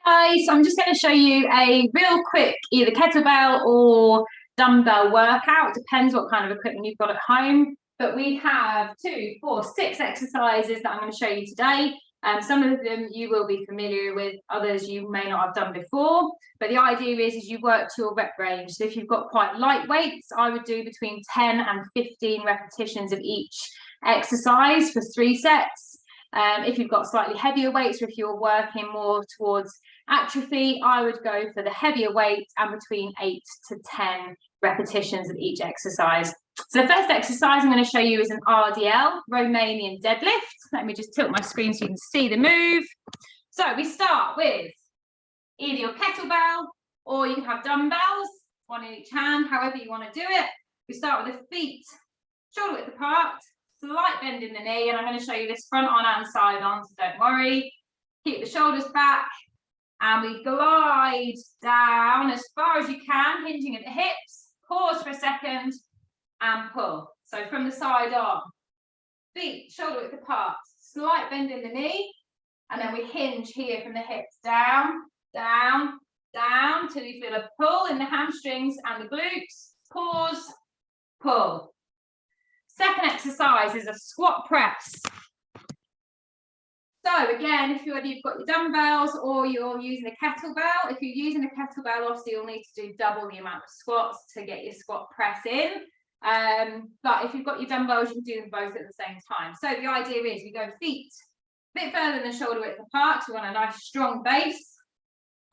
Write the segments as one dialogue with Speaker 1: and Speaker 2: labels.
Speaker 1: Guys, I'm just going to show you a real quick either kettlebell or dumbbell workout. Depends what kind of equipment you've got at home. But we have 2, 4, 6 exercises that I'm going to show you today. Some of them you will be familiar with, others you may not have done before. But the idea is you work to your rep range. So if you've got quite light weights, I would do between 10 and 15 repetitions of each exercise for 3 sets. If you've got slightly heavier weights, or if you're working more towards atrophy, I would go for the heavier weights and between 8 to 10 repetitions of each exercise. So the first exercise I'm going to show you is an Rdl Romanian Deadlift. Let me just tilt my screen so you can see the move. So we start with either your kettlebell or you can have dumbbells, one in each hand, however you want to do it. We start with the feet shoulder width apart, slight bend in the knee, and I'm going to show you this front on and side on, so don't worry. Keep the shoulders back, and we glide down as far as you can, hinging at the hips. Pause for a second and pull. So from the side on, feet shoulder width apart, slight bend in the knee, and then we hinge here from the hips down, down, down till you feel a pull in the hamstrings and the glutes. Pause, pull. Second exercise is a squat press. So again, if you've got your dumbbells or you're using a kettlebell, if you're using a kettlebell, obviously you'll need to do double the amount of squats to get your squat press in. But if you've got your dumbbells, you can do them both at the same time. So the idea is we go feet a bit further than shoulder width apart. We want a nice strong base.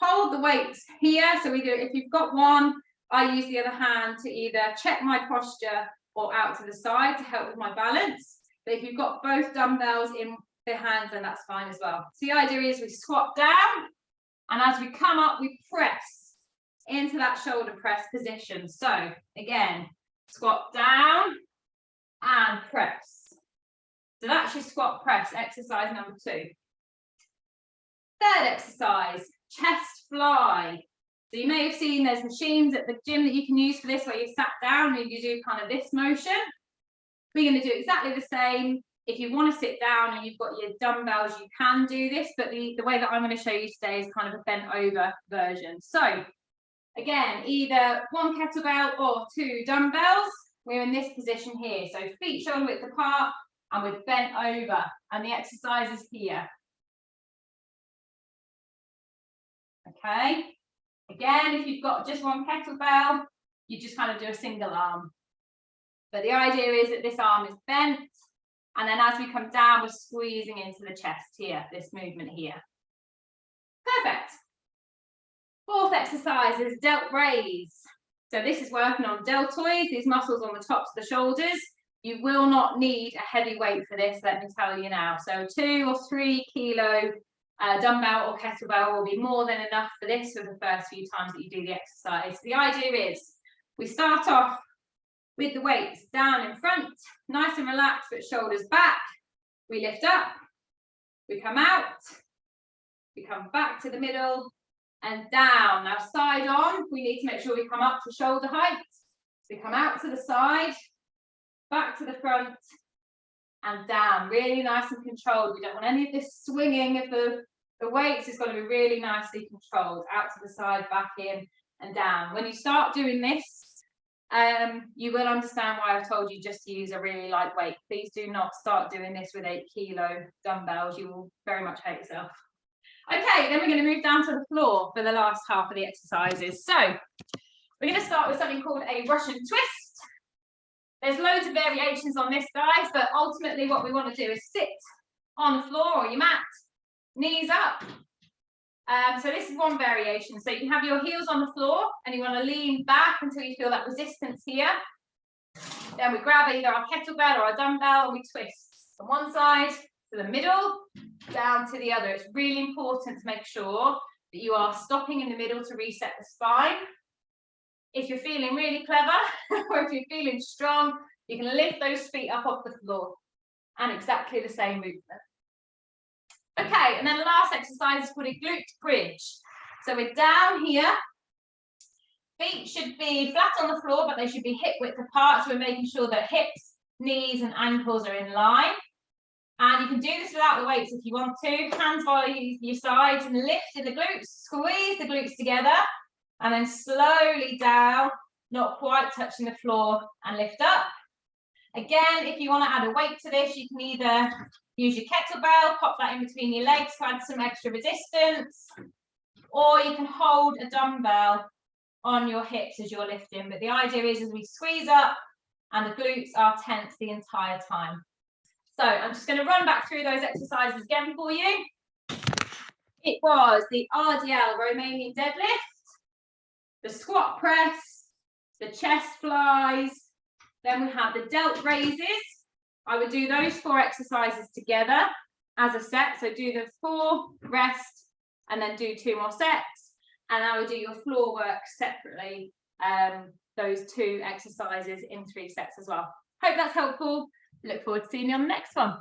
Speaker 1: Hold the weights here. So we do, if you've got one, I use the other hand to either check my posture or out to the side to help with my balance. But if you've got both dumbbells in the hands, then that's fine as well. So the idea is we squat down, and as we come up, we press into that shoulder press position. So again, squat down and press. So that's your squat press, exercise number 2. Third exercise, chest fly. So you may have seen there's machines at the gym that you can use for this, where you sat down and you do kind of this motion. We're going to do exactly the same. If you want to sit down and you've got your dumbbells, you can do this, but the way that I'm going to show you today is kind of a bent over version. So again, either one kettlebell or 2 dumbbells. We're in this position here. So feet shoulder width apart and we're bent over, and the exercise is here. Okay. Again, if you've got just one kettlebell, you just kind of do a single arm. But the idea is that this arm is bent, and then as we come down, we're squeezing into the chest here, this movement here. Perfect. Fourth exercise is delt raise. So this is working on deltoids, these muscles on the tops of the shoulders. You will not need a heavy weight for this, let me tell you now. So 2 or 3 kilo dumbbell or kettlebell will be more than enough for this for the first few times that you do the exercise. The idea is we start off with the weights down in front, nice and relaxed, but shoulders back. We lift up, we come out, we come back to the middle and down. Now side on, we need to make sure we come up to shoulder height. We come out to the side, back to the front and down, really nice and controlled. We don't want any of this swinging of the weights. It's got to be really nicely controlled, out to the side, back in and down. When you start doing this, you will understand why I've told you just to use a really light weight. Please do not start doing this with 8 kilo dumbbells. You will very much hate yourself. Okay, then we're going to move down to the floor for the last half of the exercises. So we're going to start with something called a Russian twist. There's loads of variations on this, guys, but ultimately what we want to do is sit on the floor or your mat, knees up. So this is one variation. So you can have your heels on the floor and you want to lean back until you feel that resistance here. Then we grab either our kettlebell or a dumbbell and we twist from one side to the middle, down to the other. It's really important to make sure that you are stopping in the middle to reset the spine. If you're feeling really clever or if you're feeling strong, you can lift those feet up off the floor, and exactly the same movement. Okay, and then the last exercise is called a glute bridge. So we're down here. Feet should be flat on the floor, but they should be hip width apart. So we're making sure that hips, knees, and ankles are in line. And you can do this without the weights if you want to. Hands by your sides and lift in the glutes, squeeze the glutes together, and then slowly down, not quite touching the floor, and lift up. Again, if you want to add a weight to this, you can either use your kettlebell, pop that in between your legs to add some extra resistance, or you can hold a dumbbell on your hips as you're lifting. But the idea is as we squeeze up and the glutes are tense the entire time. So I'm just going to run back through those exercises again for you. It was the Rdl Romanian Deadlift, the squat press, the chest flies, then we have the delt raises. I would do those 4 exercises together as a set. So do the 4, rest, and then do 2 more sets. And I would do your floor work separately, those 2 exercises in 3 sets as well. Hope that's helpful. Look forward to seeing you on the next one.